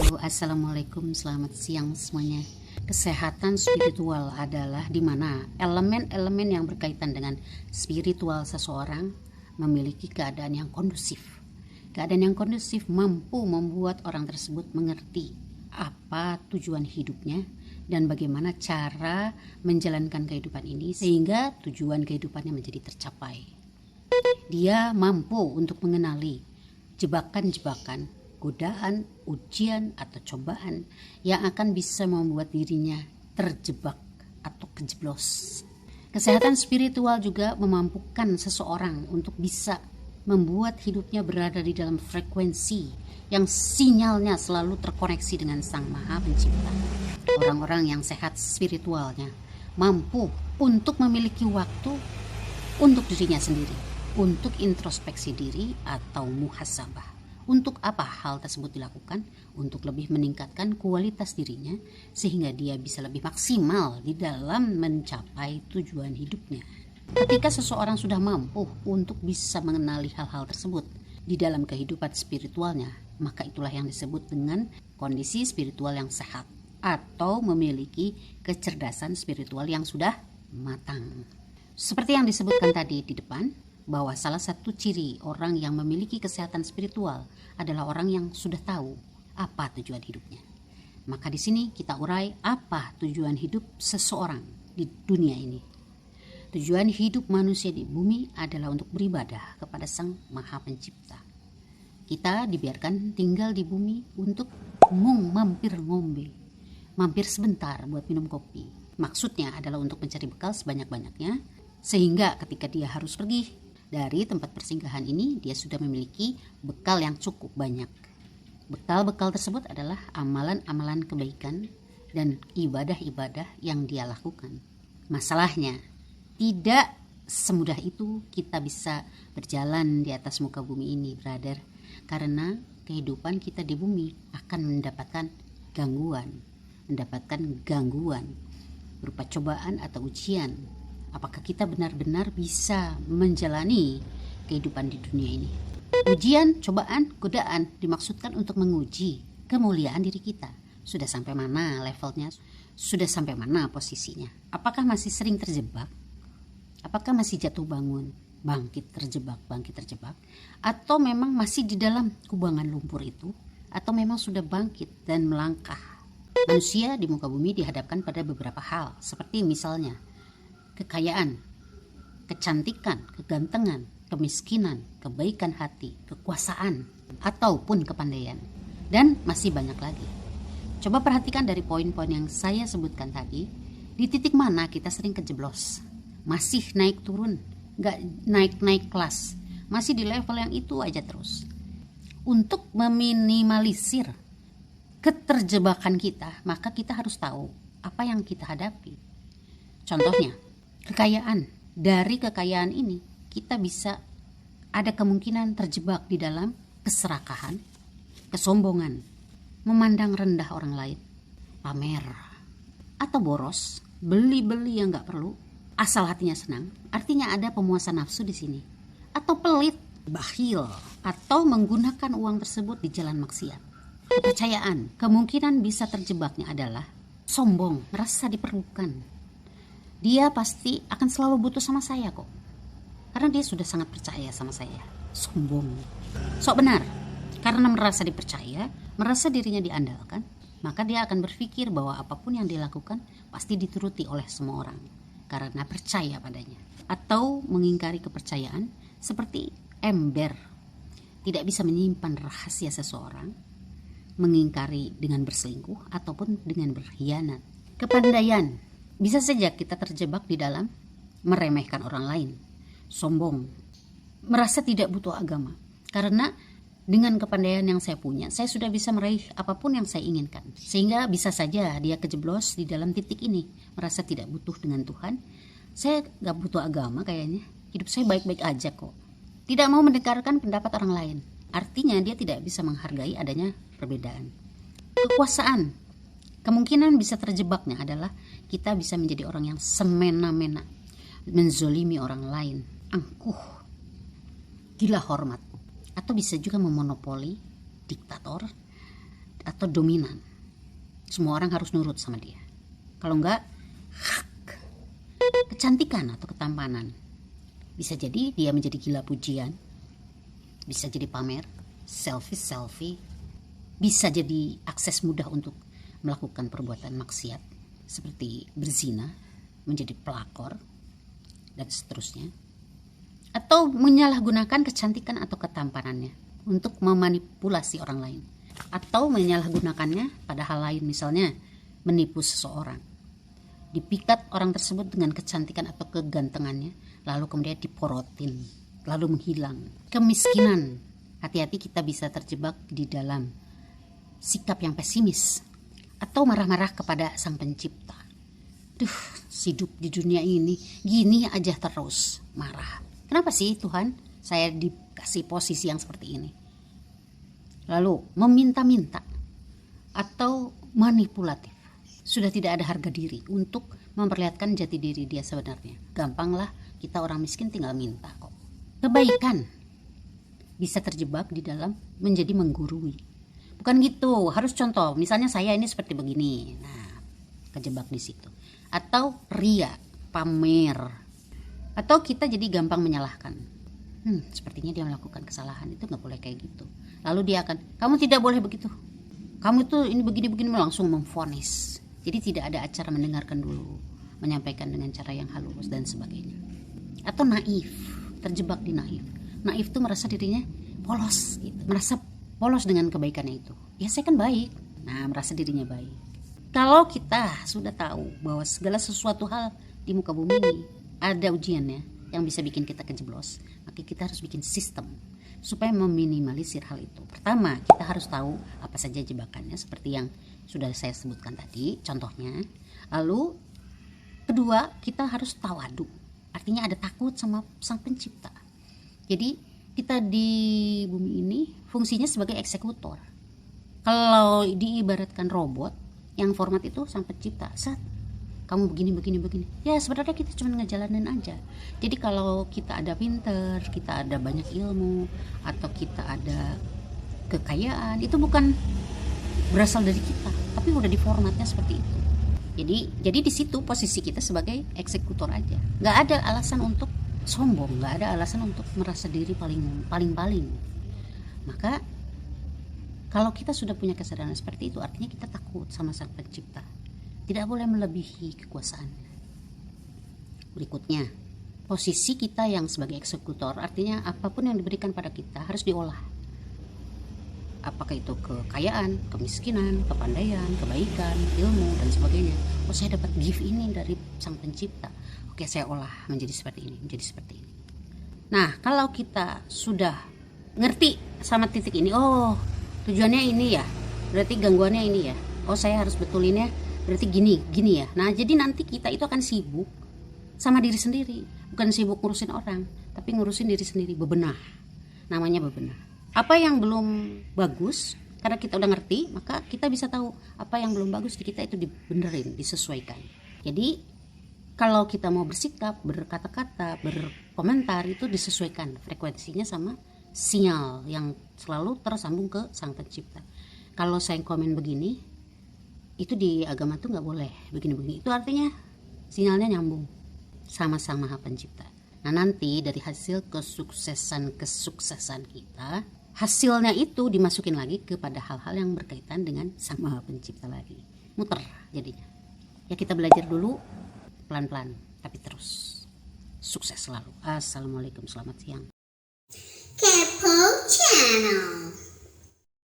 Halo, assalamualaikum, selamat siang semuanya. Kesehatan spiritual adalah di mana elemen-elemen yang berkaitan dengan spiritual seseorang memiliki keadaan yang kondusif. Keadaan yang kondusif mampu membuat orang tersebut mengerti apa tujuan hidupnya dan bagaimana cara menjalankan kehidupan ini sehingga tujuan kehidupannya menjadi tercapai. Dia mampu untuk mengenali jebakan-jebakan, godaan, ujian, atau cobaan yang akan bisa membuat dirinya terjebak atau kejeblos. Kesehatan spiritual juga memampukan seseorang untuk bisa membuat hidupnya berada di dalam frekuensi yang sinyalnya selalu terkoneksi dengan Sang Maha Pencipta. Orang-orang yang sehat spiritualnya mampu untuk memiliki waktu untuk dirinya sendiri, untuk introspeksi diri atau muhasabah. Untuk apa hal tersebut dilakukan? Untuk lebih meningkatkan kualitas dirinya sehingga dia bisa lebih maksimal di dalam mencapai tujuan hidupnya. Ketika seseorang sudah mampu untuk bisa mengenali hal-hal tersebut di dalam kehidupan spiritualnya, maka itulah yang disebut dengan kondisi spiritual yang sehat atau memiliki kecerdasan spiritual yang sudah matang. Seperti yang disebutkan tadi di depan, bahwa salah satu ciri orang yang memiliki kesehatan spiritual adalah orang yang sudah tahu apa tujuan hidupnya. Maka di sini kita urai apa tujuan hidup seseorang di dunia ini. Tujuan hidup manusia di bumi adalah untuk beribadah kepada Sang Maha Pencipta. Kita dibiarkan tinggal di bumi untuk mampir ngombe, mampir sebentar buat minum kopi. Maksudnya adalah untuk mencari bekal sebanyak-banyaknya, sehingga ketika dia harus pergi dari tempat persinggahan ini, dia sudah memiliki bekal yang cukup banyak. Bekal-bekal tersebut adalah amalan-amalan kebaikan dan ibadah-ibadah yang dia lakukan. Masalahnya, tidak semudah itu kita bisa berjalan di atas muka bumi ini, brother. Karena kehidupan kita di bumi akan mendapatkan gangguan berupa cobaan atau ujian. Apakah kita benar-benar bisa menjalani kehidupan di dunia ini? Ujian, cobaan, godaan dimaksudkan untuk menguji kemuliaan diri kita. Sudah sampai mana levelnya? Sudah sampai mana posisinya? Apakah masih sering terjebak? Apakah masih jatuh bangun? Bangkit terjebak? Atau memang masih di dalam kubangan lumpur itu? Atau memang sudah bangkit dan melangkah? Manusia di muka bumi dihadapkan pada beberapa hal, seperti misalnya kekayaan, kecantikan, kegantengan, kemiskinan, kebaikan hati, kekuasaan, ataupun kepandaian. Dan masih banyak lagi. Coba perhatikan dari poin-poin yang saya sebutkan tadi, di titik mana kita sering kejeblos. Masih naik turun, gak naik-naik kelas, masih di level yang itu aja terus. Untuk meminimalisir keterjebakan kita, maka kita harus tahu apa yang kita hadapi. Contohnya, kekayaan. Dari kekayaan ini kita bisa ada kemungkinan terjebak di dalam keserakahan, kesombongan, memandang rendah orang lain, pamer, atau boros, beli-beli yang gak perlu, asal hatinya senang. Artinya ada pemuasan nafsu di sini. Atau pelit, bakhil, atau menggunakan uang tersebut di jalan maksiat. Kepercayaan, kemungkinan bisa terjebaknya adalah sombong, merasa diperlukan. Dia pasti akan selalu butuh sama saya kok. Karena dia sudah sangat percaya sama saya. Sombong. Sok benar. Karena merasa dipercaya, merasa dirinya diandalkan, maka dia akan berpikir bahwa apapun yang dilakukan pasti dituruti oleh semua orang. Karena percaya padanya. Atau mengingkari kepercayaan seperti ember. Tidak bisa menyimpan rahasia seseorang. Mengingkari dengan berselingkuh ataupun dengan berkhianat. Kepandaian. Bisa saja kita terjebak di dalam meremehkan orang lain, sombong, merasa tidak butuh agama. Karena dengan kepandaian yang saya punya, saya sudah bisa meraih apapun yang saya inginkan. Sehingga bisa saja dia kejeblos di dalam titik ini, merasa tidak butuh dengan Tuhan. Saya gak butuh agama kayaknya, hidup saya baik-baik aja kok. Tidak mau mendengarkan pendapat orang lain. Artinya dia tidak bisa menghargai adanya perbedaan. Kekuasaan. Kemungkinan bisa terjebaknya adalah kita bisa menjadi orang yang semena-mena, menzolimi orang lain, angkuh, gila hormat, atau bisa juga memonopoli, diktator, atau dominan. Semua orang harus nurut sama dia. Kalau enggak, kecantikan atau ketampanan. Bisa jadi dia menjadi gila pujian, bisa jadi pamer, selfie, bisa jadi akses mudah untuk melakukan perbuatan maksiat seperti berzina, menjadi pelakor, dan seterusnya. Atau menyalahgunakan kecantikan atau ketampanannya untuk memanipulasi orang lain. Atau menyalahgunakannya pada hal lain, misalnya menipu seseorang. Dipikat orang tersebut dengan kecantikan atau kegantengannya, lalu kemudian diporotin, lalu menghilang. Kemiskinan, hati-hati kita bisa terjebak di dalam sikap yang pesimis atau marah-marah kepada Sang Pencipta. Hidup di dunia ini gini aja terus marah. Kenapa sih Tuhan saya dikasih posisi yang seperti ini? Lalu meminta-minta atau manipulatif. Sudah tidak ada harga diri untuk memperlihatkan jati diri dia sebenarnya. Gampanglah, kita orang miskin tinggal minta kok. Kebaikan bisa terjebak di dalam menjadi menggurui. Bukan gitu, harus contoh. Misalnya saya ini seperti begini. Nah, kejebak di situ. Atau ria, pamer. Atau kita jadi gampang menyalahkan. Sepertinya dia melakukan kesalahan, itu nggak boleh kayak gitu. Lalu dia akan, kamu tidak boleh begitu. Kamu tuh ini begini-begini, langsung memvonis. Jadi tidak ada acara mendengarkan dulu, menyampaikan dengan cara yang halus dan sebagainya. Atau naif, terjebak di naif. Naif tuh merasa dirinya polos, gitu. Merasa polos dengan kebaikannya itu. Ya saya kan baik. Nah, merasa dirinya baik. Kalau kita sudah tahu bahwa segala sesuatu hal di muka bumi ini ada ujiannya yang bisa bikin kita kejeblos, maka kita harus bikin sistem supaya meminimalisir hal itu. Pertama, kita harus tahu apa saja jebakannya seperti yang sudah saya sebutkan tadi, contohnya. Lalu, kedua, kita harus tawadu. Artinya ada takut sama Sang Pencipta. Jadi, kita di bumi ini fungsinya sebagai eksekutor. Kalau diibaratkan robot, yang format itu Sang Pencipta. Kamu begini. Ya sebenarnya kita cuma ngejalanin aja. Jadi kalau kita ada pinter, kita ada banyak ilmu, atau kita ada kekayaan, itu bukan berasal dari kita, tapi udah diformatnya seperti itu. Jadi di situ posisi kita sebagai eksekutor aja. Nggak ada alasan untuk sombong, nggak ada alasan untuk merasa diri paling. Maka kalau kita sudah punya kesadaran seperti itu, artinya kita takut sama Sang Pencipta. Tidak boleh melebihi kekuasaannya. Berikutnya, posisi kita yang sebagai eksekutor, artinya apapun yang diberikan pada kita harus diolah. Apakah itu kekayaan, kemiskinan, kepandaian, kebaikan, ilmu, dan sebagainya. Oh, saya dapat gift ini dari Sang Pencipta. Oke, saya olah menjadi seperti ini. Nah, kalau kita sudah ngerti sama titik ini, oh tujuannya ini ya, berarti gangguannya ini ya. Oh, saya harus betulinnya berarti gini ya. Nah, jadi nanti kita itu akan sibuk sama diri sendiri, bukan sibuk ngurusin orang, tapi ngurusin diri sendiri, bebenah. Namanya bebenah. Apa yang belum bagus, karena kita udah ngerti, maka kita bisa tahu apa yang belum bagus di kita itu dibenerin, disesuaikan. Jadi kalau kita mau bersikap, berkata-kata, berkomentar, itu disesuaikan frekuensinya sama sinyal yang selalu tersambung ke Sang Pencipta. Kalau saya komen begini, itu di agama tuh nggak boleh begini. Itu artinya sinyalnya nyambung sama Sang Maha Pencipta. Nah, nanti dari hasil kesuksesan kita, hasilnya itu dimasukin lagi kepada hal-hal yang berkaitan dengan Sang Maha Pencipta lagi. Muter jadinya. Ya, kita belajar dulu pelan-pelan, tapi terus. Sukses selalu. Assalamualaikum, selamat siang. Kepo Channel.